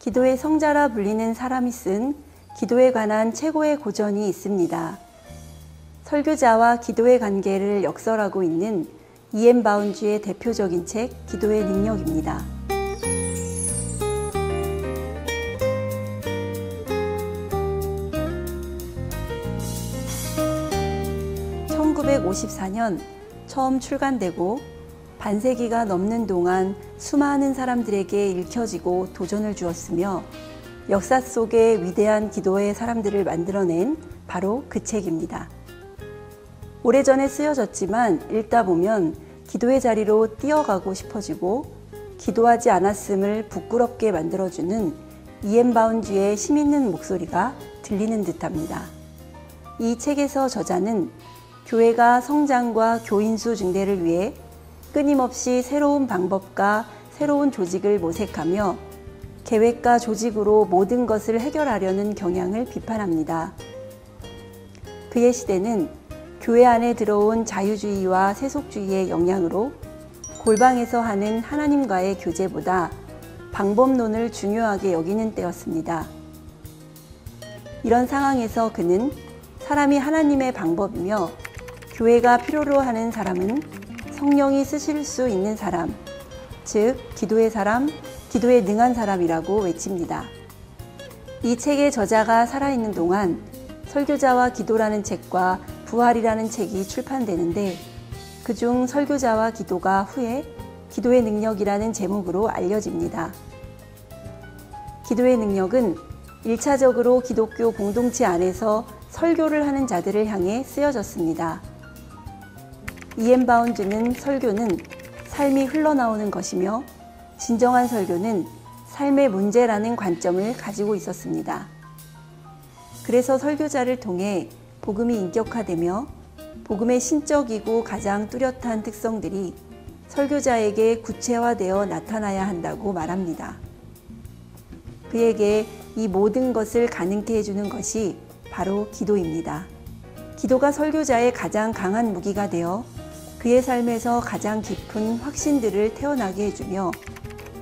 기도의 성자라 불리는 사람이 쓴 기도에 관한 최고의 고전이 있습니다. 설교자와 기도의 관계를 역설하고 있는 E.M. 바운즈의 대표적인 책 기도의 능력입니다. (1954년) 처음 출간되고 반세기가 넘는 동안 수많은 사람들에게 읽혀지고 도전을 주었으며 역사 속에 위대한 기도의 사람들을 만들어낸 바로 그 책입니다. 오래전에 쓰여졌지만 읽다 보면 기도의 자리로 뛰어가고 싶어지고 기도하지 않았음을 부끄럽게 만들어주는 E.M. 바운즈의 힘있는 목소리가 들리는 듯합니다. 이 책에서 저자는 교회가 성장과 교인수 증대를 위해 끊임없이 새로운 방법과 새로운 조직을 모색하며 계획과 조직으로 모든 것을 해결하려는 경향을 비판합니다. 그의 시대는 교회 안에 들어온 자유주의와 세속주의의 영향으로 골방에서 하는 하나님과의 교제보다 방법론을 중요하게 여기는 때였습니다. 이런 상황에서 그는 사람이 하나님의 방법이며 교회가 필요로 하는 사람은 성령이 쓰실 수 있는 사람, 즉 기도의 사람, 기도에 능한 사람이라고 외칩니다. 이 책의 저자가 살아있는 동안 설교자와 기도라는 책과 부활이라는 책이 출판되는데 그중 설교자와 기도가 후에 기도의 능력이라는 제목으로 알려집니다. 기도의 능력은 1차적으로 기독교 공동체 안에서 설교를 하는 자들을 향해 쓰여졌습니다. E.M. 바운즈는 설교는 삶이 흘러나오는 것이며 진정한 설교는 삶의 문제라는 관점을 가지고 있었습니다. 그래서 설교자를 통해 복음이 인격화되며 복음의 신적이고 가장 뚜렷한 특성들이 설교자에게 구체화되어 나타나야 한다고 말합니다. 그에게 이 모든 것을 가능케 해주는 것이 바로 기도입니다. 기도가 설교자의 가장 강한 무기가 되어 그의 삶에서 가장 깊은 확신들을 태어나게 해주며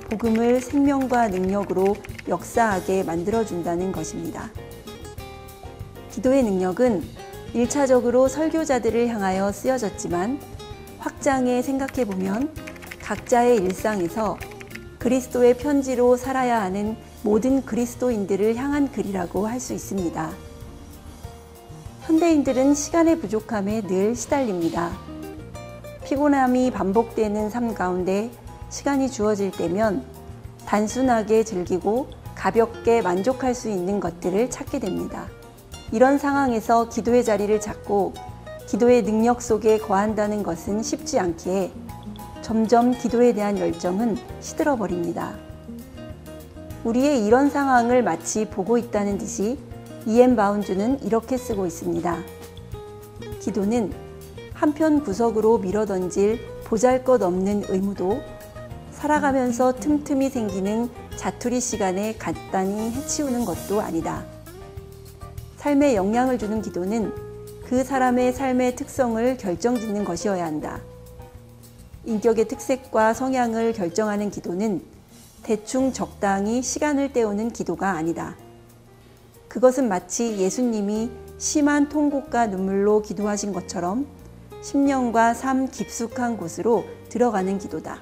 복음을 생명과 능력으로 역사하게 만들어준다는 것입니다. 기도의 능력은 1차적으로 설교자들을 향하여 쓰여졌지만 확장해 생각해보면 각자의 일상에서 그리스도의 편지로 살아야 하는 모든 그리스도인들을 향한 글이라고 할 수 있습니다. 현대인들은 시간의 부족함에 늘 시달립니다. 피곤함이 반복되는 삶 가운데 시간이 주어질 때면 단순하게 즐기고 가볍게 만족할 수 있는 것들을 찾게 됩니다. 이런 상황에서 기도의 자리를 찾고 기도의 능력 속에 거한다는 것은 쉽지 않기에 점점 기도에 대한 열정은 시들어버립니다. 우리의 이런 상황을 마치 보고 있다는 듯이 E.M. 바운즈는 이렇게 쓰고 있습니다. 기도는 한편 구석으로 밀어던질 보잘것없는 의무도 살아가면서 틈틈이 생기는 자투리 시간에 간단히 해치우는 것도 아니다. 삶에 영향을 주는 기도는 그 사람의 삶의 특성을 결정짓는 것이어야 한다. 인격의 특색과 성향을 결정하는 기도는 대충 적당히 시간을 때우는 기도가 아니다. 그것은 마치 예수님이 심한 통곡과 눈물로 기도하신 것처럼 심령과 삶 깊숙한 곳으로 들어가는 기도다.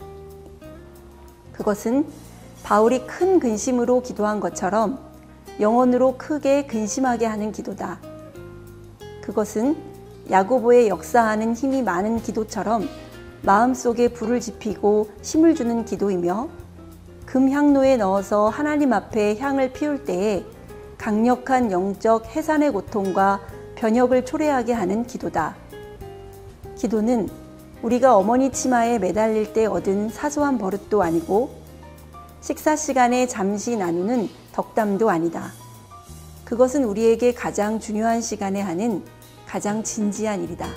그것은 바울이 큰 근심으로 기도한 것처럼 영혼으로 크게 근심하게 하는 기도다. 그것은 야고보의 역사하는 힘이 많은 기도처럼 마음속에 불을 지피고 힘을 주는 기도이며 금향로에 넣어서 하나님 앞에 향을 피울 때에 강력한 영적 해산의 고통과 변혁을 초래하게 하는 기도다. 기도는 우리가 어머니 치마에 매달릴 때 얻은 사소한 버릇도 아니고 식사 시간에 잠시 나누는 덕담도 아니다. 그것은 우리에게 가장 중요한 시간에 하는 가장 진지한 일이다.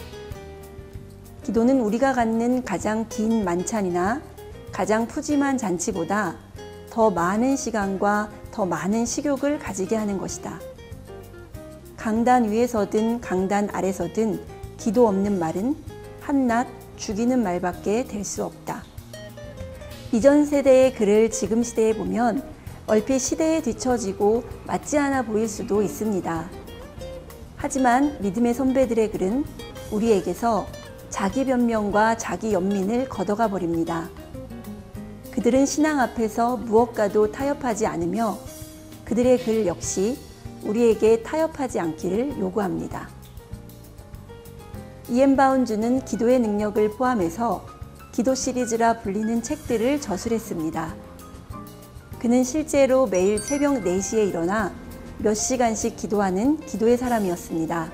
기도는 우리가 갖는 가장 긴 만찬이나 가장 푸짐한 잔치보다 더 많은 시간과 더 많은 식욕을 가지게 하는 것이다. 강단 위에서든 강단 아래서든 기도 없는 말은 한낱 죽이는 말밖에 될 수 없다. 이전 세대의 글을 지금 시대에 보면 얼핏 시대에 뒤처지고 맞지 않아 보일 수도 있습니다. 하지만 믿음의 선배들의 글은 우리에게서 자기 변명과 자기 연민을 걷어가 버립니다. 그들은 신앙 앞에서 무엇과도 타협하지 않으며 그들의 글 역시 우리에게 타협하지 않기를 요구합니다. 이엔 바운주는 기도의 능력을 포함해서 기도 시리즈라 불리는 책들을 저술했습니다. 그는 실제로 매일 새벽 4시에 일어나 몇 시간씩 기도하는 기도의 사람이었습니다.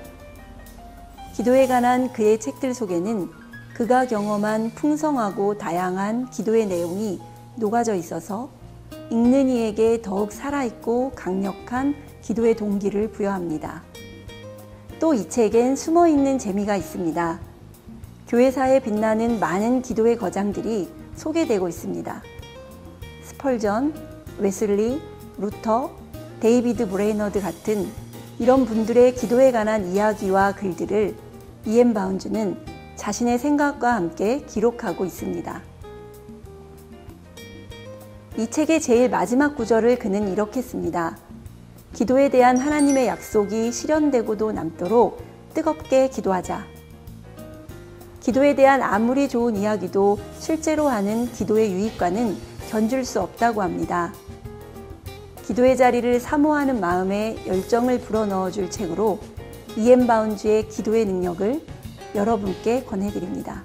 기도에 관한 그의 책들 속에는 그가 경험한 풍성하고 다양한 기도의 내용이 녹아져 있어서 읽는 이에게 더욱 살아있고 강력한 기도의 동기를 부여합니다. 또 이 책엔 숨어있는 재미가 있습니다. 교회사에 빛나는 많은 기도의 거장들이 소개되고 있습니다. 스펄전, 웨슬리, 루터, 데이비드 브레이너드 같은 이런 분들의 기도에 관한 이야기와 글들을 이엔 바운주는 자신의 생각과 함께 기록하고 있습니다. 이 책의 제일 마지막 구절을 그는 이렇게 씁니다. 기도에 대한 하나님의 약속이 실현되고도 남도록 뜨겁게 기도하자. 기도에 대한 아무리 좋은 이야기도 실제로 하는 기도의 유익과는 견줄 수 없다고 합니다. 기도의 자리를 사모하는 마음에 열정을 불어넣어 줄 책으로 이엔 바운주의 기도의 능력을 여러분께 권해드립니다.